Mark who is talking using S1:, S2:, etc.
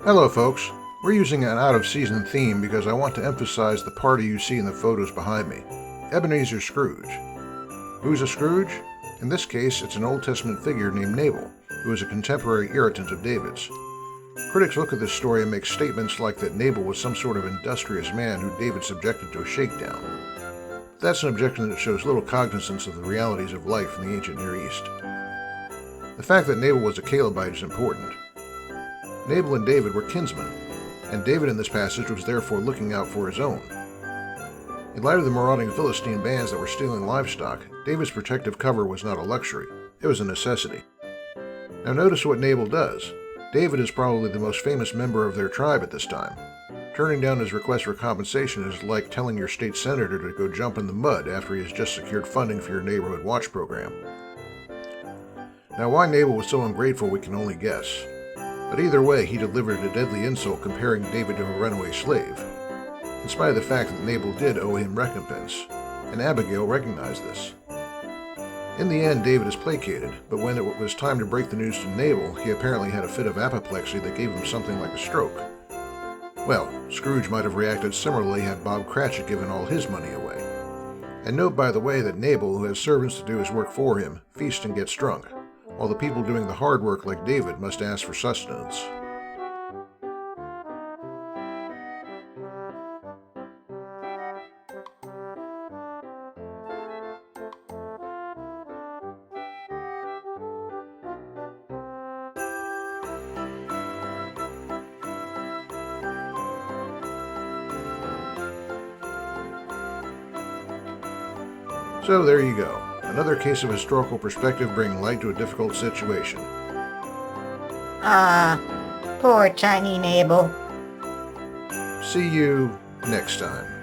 S1: Hello folks, we're using an out-of-season theme because I want to emphasize the party you see in the photos behind me, Ebenezer Scrooge. Who's a Scrooge? In this case, it's an Old Testament figure named Nabal, who is a contemporary irritant of David's. Critics look at this story and make statements like that Nabal was some sort of industrious man who David subjected to a shakedown. But that's an objection that shows little cognizance of the realities of life in the ancient Near East. The fact that Nabal was a Calebite is important. Nabal and David were kinsmen, and David in this passage was therefore looking out for his own. In light of the marauding Philistine bands that were stealing livestock, David's protective cover was not a luxury, it was a necessity. Now notice what Nabal does. David is probably the most famous member of their tribe at this time. Turning down his request for compensation is like telling your state senator to go jump in the mud after he has just secured funding for your neighborhood watch program. Now why Nabal was so ungrateful we can only guess. But either way, he delivered a deadly insult comparing David to a runaway slave, in spite of the fact that Nabal did owe him recompense, and Abigail recognized this. In the end, David is placated, but when it was time to break the news to Nabal, he apparently had a fit of apoplexy that gave him something like a stroke. Well, Scrooge might have reacted similarly had Bob Cratchit given all his money away. And note, by the way, that Nabal, who has servants to do his work for him, feasts and gets drunk, while the people doing the hard work like David must ask for sustenance. So there you go. Another case of historical perspective bringing light to a difficult situation.
S2: Poor tiny Nabal.
S1: See you next time.